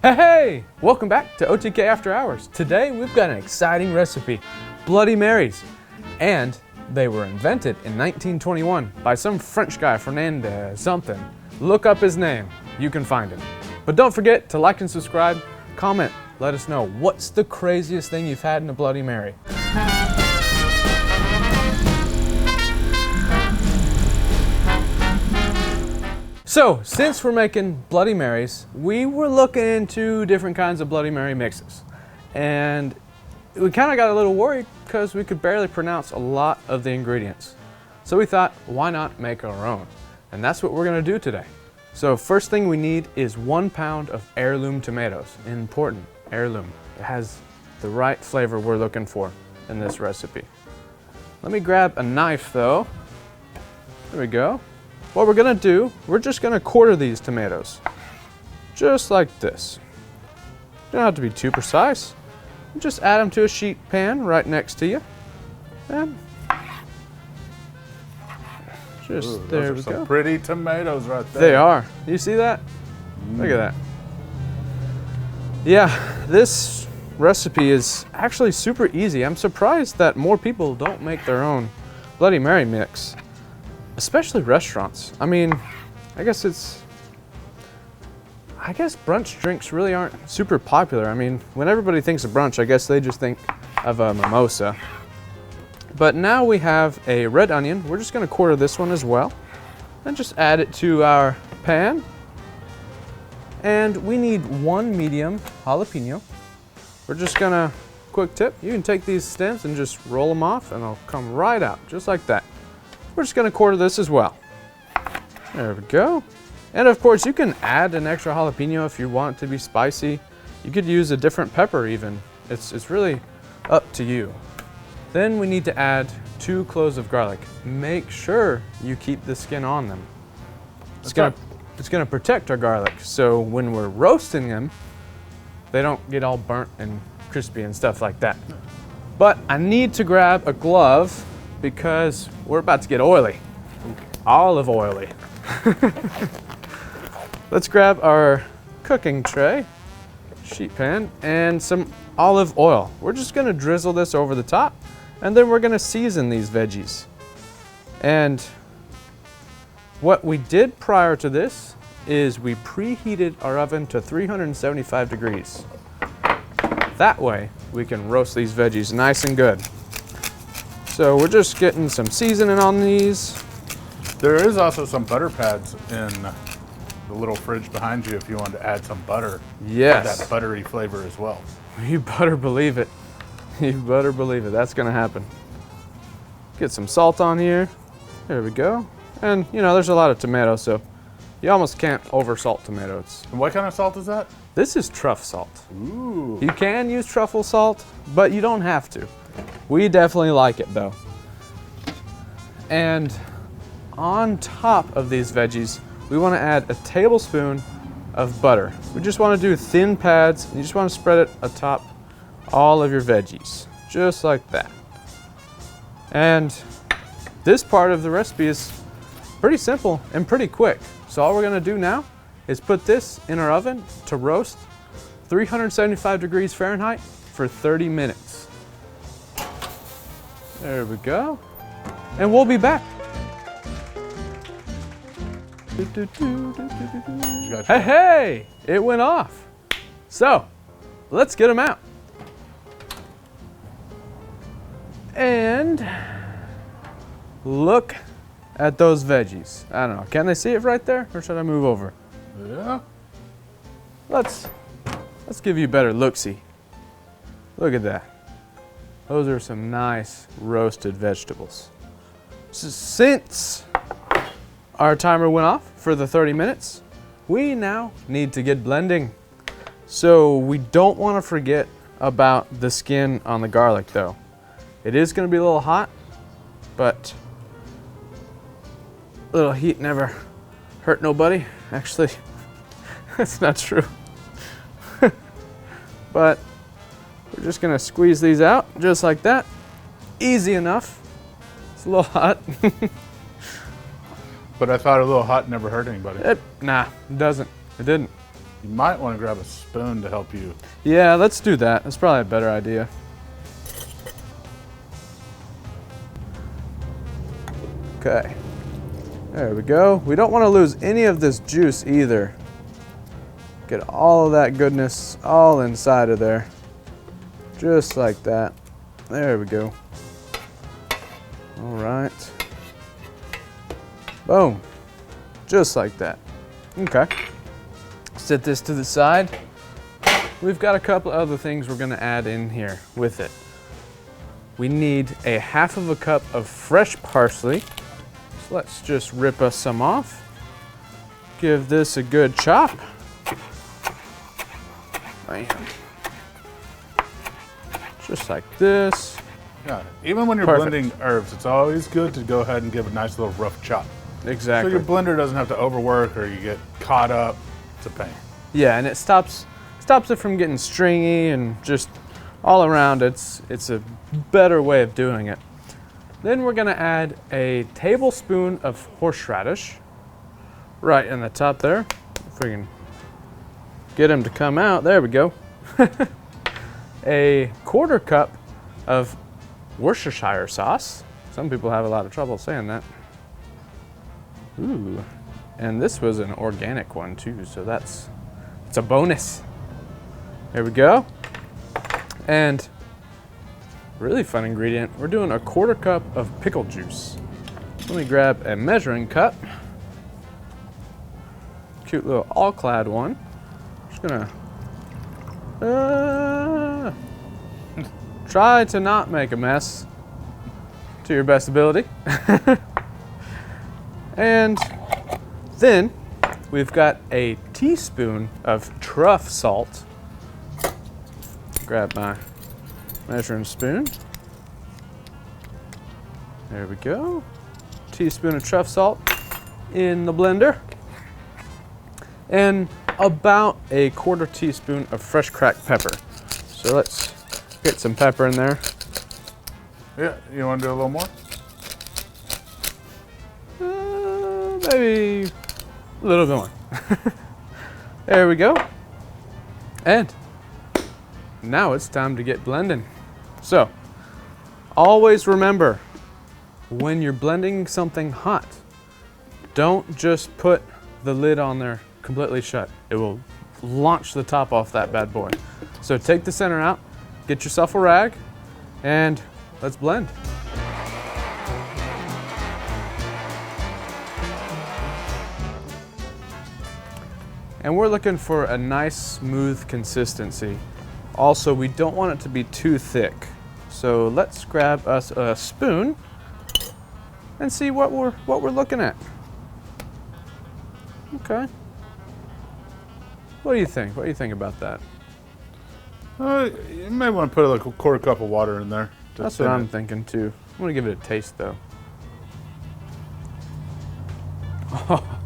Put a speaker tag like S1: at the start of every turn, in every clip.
S1: Hey! Welcome back to OTK After Hours. Today we've got an exciting recipe, Bloody Marys. And they were invented in 1921 by some French guy, Fernandez something. Look up his name, you can find him. But don't forget to like and subscribe, comment, let us know what's the craziest thing you've had in a Bloody Mary. So, since we're making Bloody Marys, we were looking into different kinds of Bloody Mary mixes. And we kind of got a little worried because we could barely pronounce a lot of the ingredients. So we thought, why not make our own? And that's what we're gonna do today. So first thing we need is 1 pound of heirloom tomatoes. Important, heirloom. It has the right flavor we're looking for in this recipe. Let me grab a knife though. There we go. What we're gonna do, we're just gonna quarter these tomatoes. Just like this. You don't have to be too precise. Just add them to a sheet pan right next to you. And just
S2: Ooh,
S1: there
S2: those are
S1: we go.
S2: Some pretty tomatoes right there.
S1: They are. You see that? Look at that. Yeah, this recipe is actually super easy. I'm surprised that more people don't make their own Bloody Mary mix. Especially restaurants. I mean, I guess brunch drinks really aren't super popular. I mean, when everybody thinks of brunch, I guess they just think of a mimosa. But now we have a red onion. We're just gonna quarter this one as well. And just add it to our pan. And we need 1 medium jalapeno. We're just gonna, quick tip, you can take these stems and just roll them off and they'll come right out, just like that. We're just gonna quarter this as well. There we go. And of course, you can add an extra jalapeno if you want it to be spicy. You could use a different pepper even. It's really up to you. Then we need to add 2 cloves of garlic. Make sure you keep the skin on them. It's gonna protect our garlic. So when we're roasting them, they don't get all burnt and crispy and stuff like that. But I need to grab a glove because we're about to get oily. Olive oily. Let's grab our cooking tray, sheet pan, and some olive oil. We're just gonna drizzle this over the top, and then we're gonna season these veggies. And what we did prior to this is we preheated our oven to 375 degrees. That way, we can roast these veggies nice and good. So we're just getting some seasoning on these.
S2: There is also some butter pads in the little fridge behind you if you want to add some butter.
S1: Yes.
S2: That buttery flavor as well.
S1: You better believe it. You better believe it. That's gonna happen. Get some salt on here. There we go. And you know, there's a lot of tomato, so you almost can't over salt tomatoes.
S2: And what kind of salt is that?
S1: This is truff salt.
S2: Ooh.
S1: You can use truffle salt, but you don't have to. We definitely like it though. And on top of these veggies, we want to add a tablespoon of butter. We just want to do thin pads, and you just want to spread it atop all of your veggies, just like that. And this part of the recipe is pretty simple and pretty quick. So all we're going to do now is put this in our oven to roast 375 degrees Fahrenheit for 30 minutes. There we go. And we'll be back. Hey, hey, it went off. So, let's get them out. And look at those veggies. I don't know, can they see it right there? Or should I move over?
S2: Yeah.
S1: Let's give you a better look-see. Look at that. Those are some nice roasted vegetables. So since our timer went off for the 30 minutes, we now need to get blending. So we don't want to forget about the skin on the garlic though. It is going to be a little hot, but a little heat never hurt nobody. Actually, that's not true. But we're just gonna squeeze these out just like that. Easy enough. It's a little hot.
S2: But I thought a little hot never hurt anybody.
S1: Nah, it doesn't. It didn't.
S2: You might want to grab a spoon to help you.
S1: Yeah, let's do that. That's probably a better idea. Okay. There we go. We don't want to lose any of this juice either. Get all of that goodness all inside of there. Just like that. There we go. All right. Boom. Just like that. Okay. Set this to the side. We've got a couple other things we're gonna add in here with it. We need a half of a cup of fresh parsley. So let's just rip us some off. Give this a good chop. Bam. Just like this.
S2: Yeah, even when you're blending herbs, it's always good to go ahead and give a nice little rough chop.
S1: Exactly.
S2: So your blender doesn't have to overwork or you get caught up. It's a pain.
S1: Yeah, and it stops it from getting stringy and just all around. It's a better way of doing it. Then we're gonna add a tablespoon of horseradish right in the top there. If we can get him to come out, there we go. A quarter cup of Worcestershire sauce. Some people have a lot of trouble saying that. Ooh, and this was an organic one too, so it's a bonus. There we go. And really fun ingredient, we're doing a quarter cup of pickle juice. Let me grab a measuring cup. Cute little all-clad one. Just gonna try to not make a mess to your best ability. And then we've got a teaspoon of truff salt. Grab my measuring spoon. There we go. Teaspoon of truff salt in the blender. And about a quarter teaspoon of fresh cracked pepper. So let's get some pepper in there.
S2: Yeah, you want to do a little more?
S1: Maybe a little bit more. There we go. And now it's time to get blending. So, always remember, when you're blending something hot, don't just put the lid on there completely shut. It will launch the top off that bad boy. So take the center out, get yourself a rag, and let's blend. And we're looking for a nice smooth consistency. Also, we don't want it to be too thick. So let's grab us a spoon and see what we're looking at. Okay. What do you think? What do you think about that?
S2: You may want to put like a quarter cup of water in there.
S1: That's what I'm thinking too. I'm gonna give it a taste though. Oh,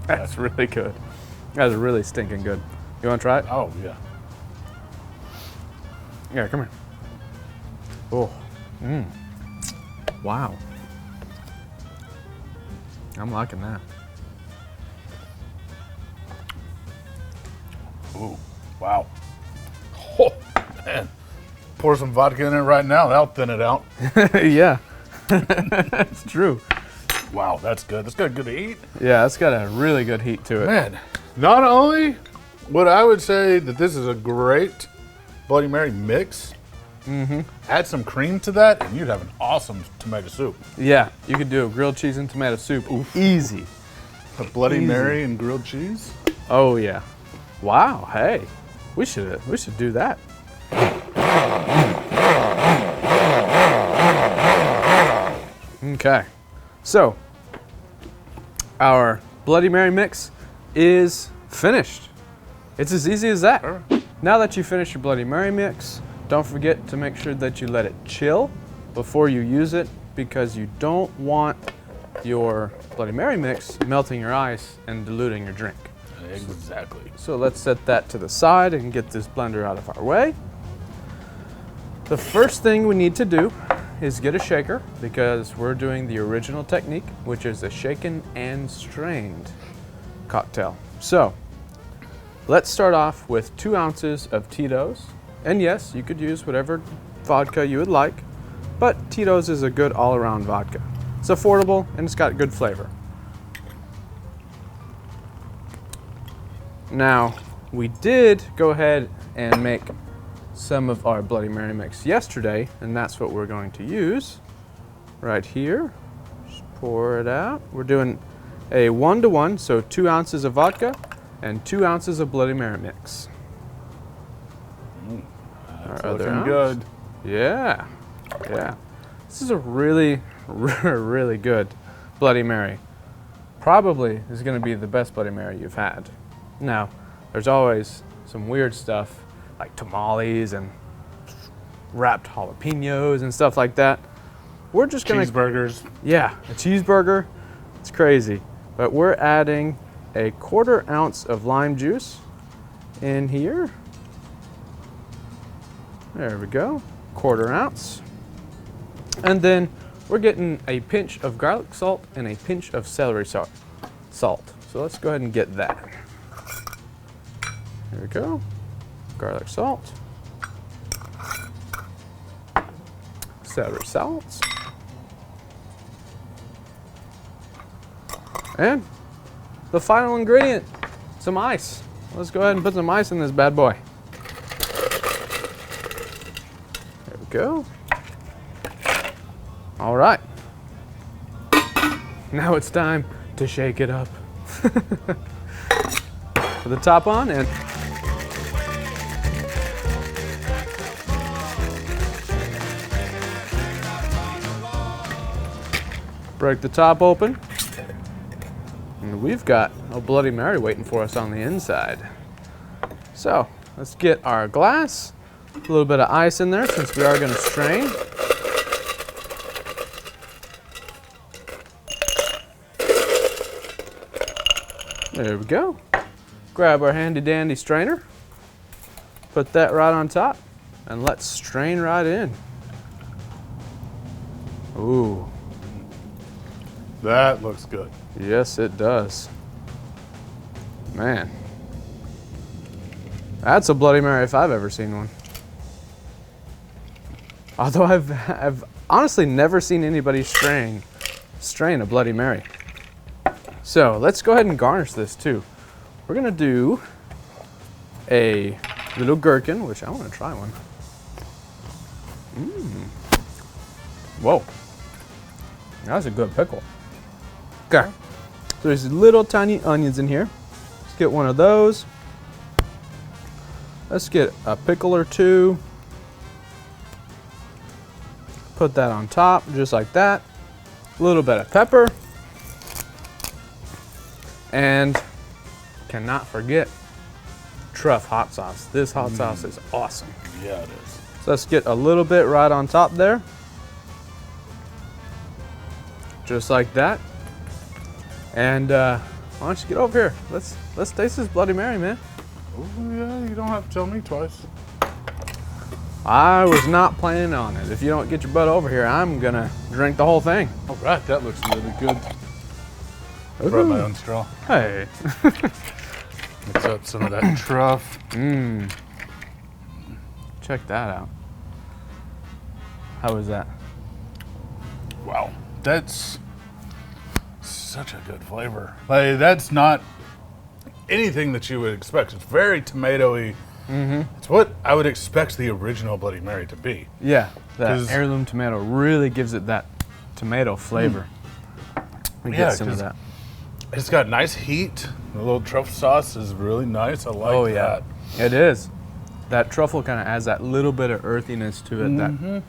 S1: that's really good. That's really stinking good. You wanna try it?
S2: Oh, yeah.
S1: Yeah, come here. Oh, wow. I'm liking that.
S2: Ooh, wow. Oh, man. Pour some vodka in it right now. That'll thin it out.
S1: Yeah, it's true.
S2: Wow, that's good. That's got good heat.
S1: Yeah, it's got a really good heat to it.
S2: Man, not only would I would say that this is a great Bloody Mary mix, add some cream to that, and you'd have an awesome tomato soup.
S1: Yeah, you could do a grilled cheese and tomato soup. Oof. Easy.
S2: A Bloody
S1: Easy.
S2: Mary and grilled cheese?
S1: Oh yeah. Wow, hey. We should do that. Okay. So, our Bloody Mary mix is finished. It's as easy as that.
S2: All right.
S1: Now that you finish your Bloody Mary mix, don't forget to make sure that you let it chill before you use it, because you don't want your Bloody Mary mix melting your ice and diluting your drink.
S2: Exactly.
S1: So let's set that to the side and get this blender out of our way. The first thing we need to do is get a shaker, because we're doing the original technique, which is a shaken and strained cocktail. So let's start off with 2 ounces of Tito's. And yes, you could use whatever vodka you would like, but Tito's is a good all-around vodka. It's affordable and it's got good flavor. Now, we did go ahead and make some of our Bloody Mary mix yesterday, and that's what we're going to use right here. Just pour it out. We're doing a 1-to-1, so 2 ounces of vodka and 2 ounces of Bloody Mary mix.
S2: That's looking good.
S1: Yeah, yeah. This is a really, really good Bloody Mary. Probably is going to be the best Bloody Mary you've had. Now, there's always some weird stuff like tamales and wrapped jalapenos and stuff like that. We're just gonna
S2: cheeseburgers.
S1: Yeah, a cheeseburger. It's crazy. But we're adding a 1/4 ounce of lime juice in here. There we go. 1/4 ounce. And then we're getting a pinch of garlic salt and a pinch of celery salt. So let's go ahead and get that. There we go. Garlic salt. Celery salt. And the final ingredient, some ice. Let's go ahead and put some ice in this bad boy. There we go. All right. Now it's time to shake it up. Put the top on and break the top open. And we've got a Bloody Mary waiting for us on the inside. So let's get our glass, a little bit of ice in there since we are going to strain. There we go. Grab our handy dandy strainer, put that right on top, and let's strain right in. Ooh.
S2: That looks good.
S1: Yes, it does. Man. That's a Bloody Mary if I've ever seen one. Although I've honestly never seen anybody strain a Bloody Mary. So let's go ahead and garnish this too. We're gonna do a little gherkin, which I want to try one. Whoa. That's a good pickle. Okay. So there's little tiny onions in here. Let's get one of those. Let's get a pickle or two. Put that on top, just like that. A little bit of pepper. And cannot forget truff hot sauce. This hot sauce is awesome.
S2: Yeah, it is.
S1: So let's get a little bit right on top there. Just like that. And why don't you get over here? Let's taste this Bloody Mary, man.
S2: Oh yeah, you don't have to tell me twice.
S1: I was not planning on it. If you don't get your butt over here, I'm gonna drink the whole thing.
S2: All right, that looks really good. I brought my own straw.
S1: Hey.
S2: Mix up some of that truff.
S1: Check that out. How was that?
S2: Wow, that's such a good flavor. Like, that's not anything that you would expect. It's very tomatoey. It's what I would expect the original Bloody Mary to be.
S1: Yeah, that heirloom tomato really gives it that tomato flavor. We get some of that.
S2: It's got nice heat. The little truffle sauce is really nice. I like that.
S1: It is. That truffle kind of adds that little bit of earthiness to it that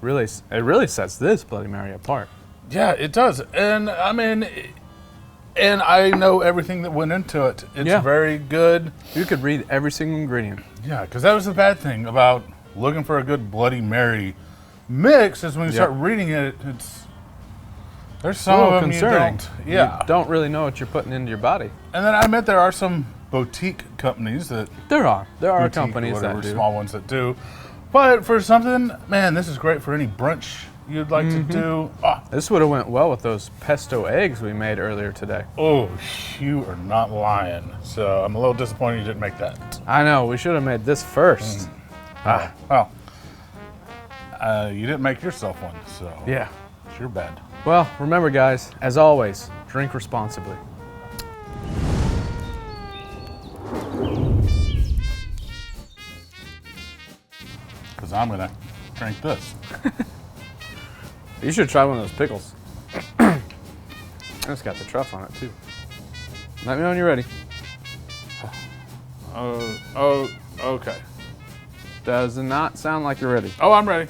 S1: really sets this Bloody Mary apart.
S2: Yeah, it does. And I mean, and I know everything that went into it. It's very good.
S1: You could read every single ingredient.
S2: Yeah, because that was the bad thing about looking for a good Bloody Mary mix is when you start reading it, there's some of them
S1: concerning.
S2: you
S1: don't really know what you're putting into your body.
S2: And then I meant there are some boutique companies that
S1: there are companies that do,
S2: small ones that do. But for something, man, this is great for any brunch you'd like to do?
S1: This would have went well with those pesto eggs we made earlier today.
S2: Oh, you are not lying. So I'm a little disappointed you didn't make that.
S1: I know, we should have made this first.
S2: Well, you didn't make yourself one, so
S1: Yeah.
S2: it's your bad.
S1: Well, remember guys, as always, drink responsibly.
S2: Because I'm gonna drink this.
S1: You should try one of those pickles. It's got the truff on it too. Let me know when you're ready.
S2: Oh, okay.
S1: Does not sound like you're ready.
S2: Oh, I'm ready.